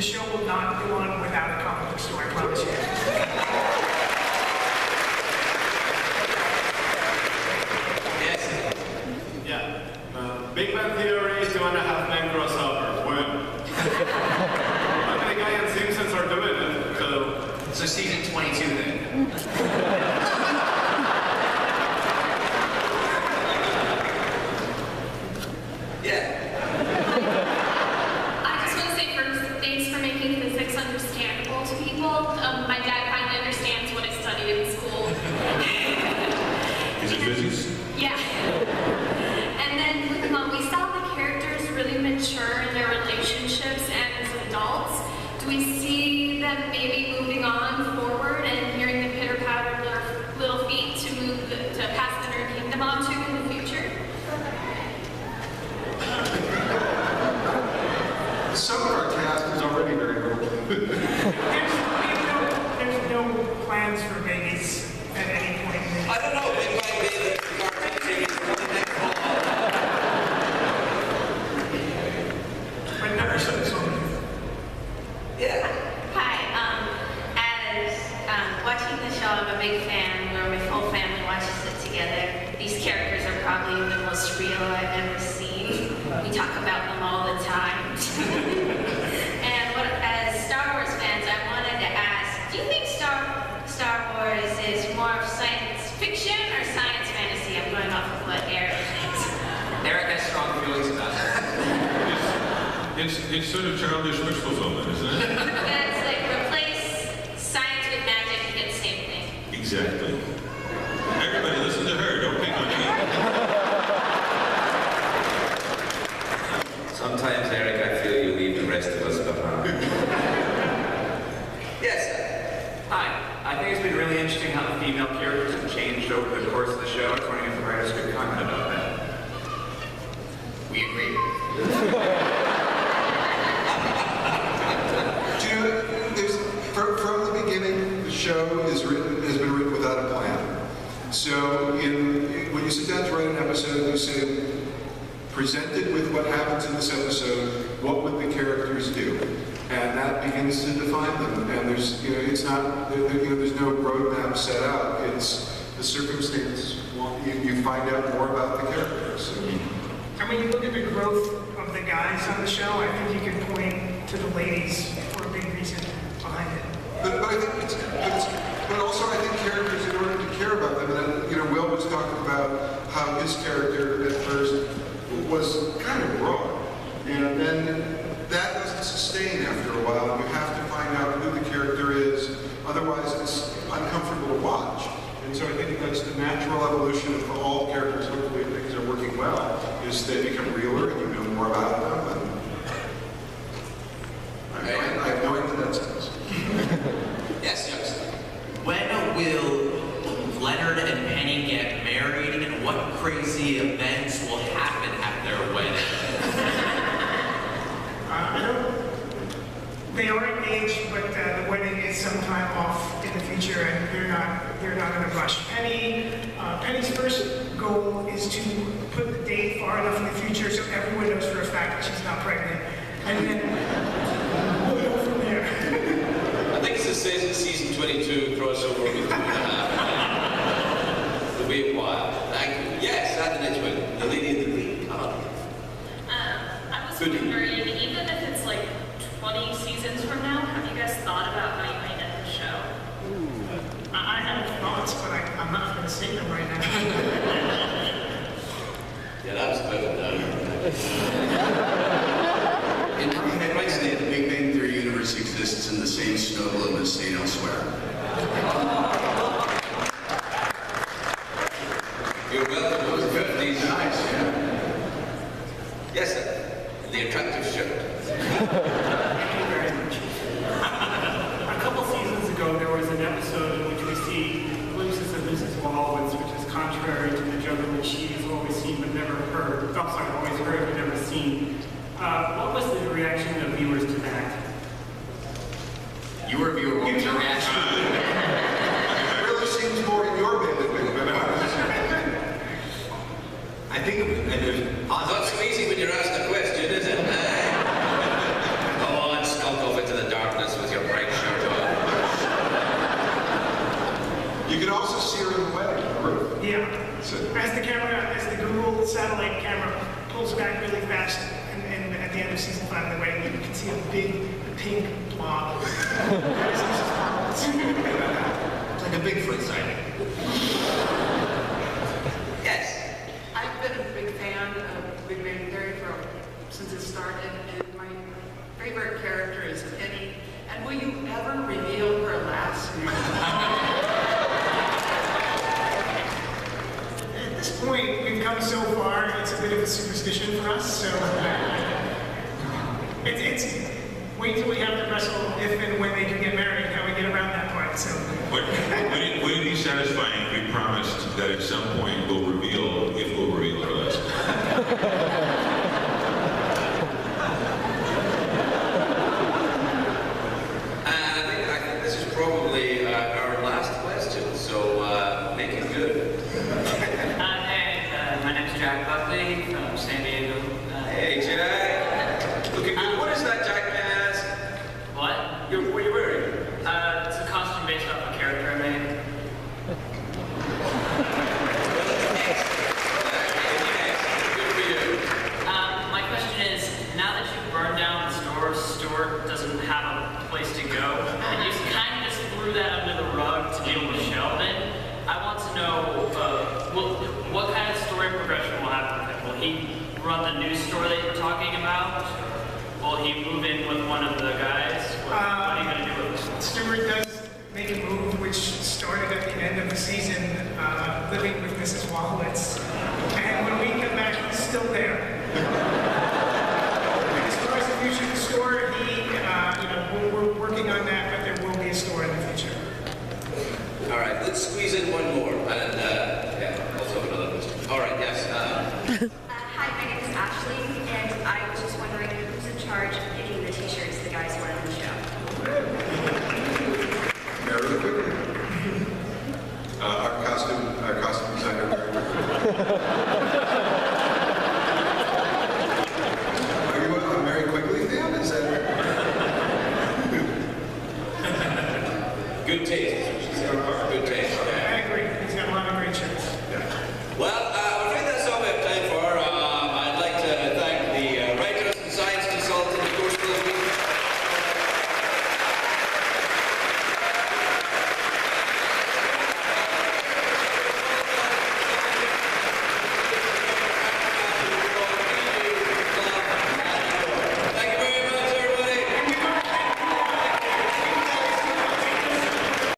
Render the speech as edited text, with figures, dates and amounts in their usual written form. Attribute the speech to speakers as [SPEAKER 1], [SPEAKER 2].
[SPEAKER 1] the show will not go on without a comic book store, I promise you.
[SPEAKER 2] Yes.
[SPEAKER 3] Yeah. Big Bang Theory, 2.5 Men crossover. When? How many guys in Simpsons are doing it?
[SPEAKER 2] So season 22 then.
[SPEAKER 4] I just want to say first, thanks for making physics understandable to people. My dad finally understands what I studied in school.
[SPEAKER 5] Is it physics?
[SPEAKER 4] Yeah. And then with Mom, we saw the characters really mature in their relationships and as adults. Do we see them maybe moving on forward and hearing the pitter-patter of their little feet to pass the Nerd Kingdom on to in the future?
[SPEAKER 6] Some of our cast is already very old.
[SPEAKER 1] There's no plans for babies at any point.
[SPEAKER 2] I don't know, it might be that the cartoon series coming next fall.
[SPEAKER 1] But never said so.
[SPEAKER 2] Yeah.
[SPEAKER 7] Hi, as watching the show, I'm a big fan where my whole family watches it together. These characters are probably the most real I've ever seen. We talk about them all the time. And as Star Wars fans, I wanted to ask, do you think Star Wars is more of science fiction or science fantasy? I'm going off of what Eric thinks.
[SPEAKER 2] Eric has strong feelings about it.
[SPEAKER 5] It's sort of childish wish fulfillment, isn't it?
[SPEAKER 7] That's like replace science with magic and get the same thing.
[SPEAKER 5] Exactly. Everybody listen to her, don't pick on me.
[SPEAKER 8] Sometimes, Eric, I feel you leave the rest of us behind.
[SPEAKER 2] Yes. Hi. I think it's been really interesting how the female characters have changed over the course of the show. I was wondering if the writers could comment about that. We agree.
[SPEAKER 6] From the beginning, the show has been written without a plan. So when you sit down to write an episode, you say, presented with what happens in this episode, what would the characters do? And that begins to define them. And there's, it's not, there's no roadmap set out. It's the circumstance. You find out more about the characters.
[SPEAKER 1] And when you look at the growth of the guys on the show, I think you can point to the ladies for a big reason behind it.
[SPEAKER 6] But I think but also I think characters, in order to care about them, and Will was talking about how his character at first was kind of raw, and then that doesn't sustain after a while. You have to find out who the character is, otherwise it's uncomfortable to watch. And so I think that's the natural evolution of all characters. Hopefully things are working well, is they become realer and you know more about them. And I have no idea what that says.
[SPEAKER 2] Yes, yes. When will Leonard and Penny get married, and what crazy events will happen at their wedding?
[SPEAKER 1] They are engaged, but the wedding is sometime off in the future, and they're not in a rush. Penny's first goal is to put the date far enough in the future so everyone knows for a fact that she's not pregnant, and then we'll go from there.
[SPEAKER 8] I think it's a season 22 crossover with 2.5. It'll be a while. Thank you. Yes, and the next one. The lady in the green.
[SPEAKER 4] I was wondering, even if it's like 20 seasons from now, have you guys thought about how you might end the show?
[SPEAKER 1] I have thoughts, but I'm not going to say them right now.
[SPEAKER 8] Yeah, that was better done.
[SPEAKER 9] In my head, I say the Big Bang Theory universe exists in the same snow globe as St. Elsewhere.
[SPEAKER 8] You're welcome to the 50s.
[SPEAKER 9] Nice, yeah.
[SPEAKER 8] Yes, sir. The attractive shirt.
[SPEAKER 1] Thank you very much.
[SPEAKER 10] A couple seasons ago, there was an episode in which we see glimpses of Mrs. Wallowitz, which is contrary to the joke that she's always seen but never heard. Oh, sorry, always heard but never seen. What was the reaction of viewers to that?
[SPEAKER 9] You were a viewer. What was your reaction?
[SPEAKER 6] It really seems more in your bed than
[SPEAKER 8] I think it was not so easy when you're asked a question, is it?
[SPEAKER 6] You can also see her in the wedding on the roof.
[SPEAKER 1] Yeah.
[SPEAKER 6] So,
[SPEAKER 1] As the Google satellite camera pulls back really fast, and at the end of season 5 of the wedding, you can see a big pink blob.
[SPEAKER 2] It's like a Bigfoot sighting. Yes.
[SPEAKER 11] I've been a big fan of Big Bang Theory since it started, and my favorite character is Penny. And will you ever reveal her last name?
[SPEAKER 1] At this point, we've come so far, it's a bit of a superstition for us, so it's wait till we have to wrestle if and when they can get married, how we get around that part, so.
[SPEAKER 5] Would it be satisfying if we promised that at some point we'll reveal, if we'll reveal our last name?
[SPEAKER 8] I think this is probably our last question, so make it good.
[SPEAKER 12] Hey, my name's Jack Buckley from San Diego.
[SPEAKER 8] Hey, Jack. Looking good. What is that Jack has?
[SPEAKER 12] What?
[SPEAKER 8] What are you wearing?
[SPEAKER 12] It's a costume based off a character I made.
[SPEAKER 8] Good for you.
[SPEAKER 12] My question is, now that you've burned down the store, Stuart doesn't have a place to go, and you kind of just threw that under the rug to deal with Sheldon, I want to know what kind of story progression will happen with him. Will he run the news store that you were talking about? Will he move in with one of the guys? What are you going to do with him?
[SPEAKER 1] Stuart does make a move which started at the end of the season, living with Mrs. Wallowitz. And when we come back, he's still there. As far as the future of the store, we're working on that, but there will be a store in the future.
[SPEAKER 8] All right, let's squeeze in one more. And yeah, also have another question. All right, yes.
[SPEAKER 13] Hi, my name is Ashley, and I was just wondering who's in charge of picking the t-shirts the guys wear on the show?
[SPEAKER 6] Mary Quigley. Our costume designer, Mary Quigley. Are you a Mary Quigley fan? Is that
[SPEAKER 8] Good taste. Good taste. Yeah.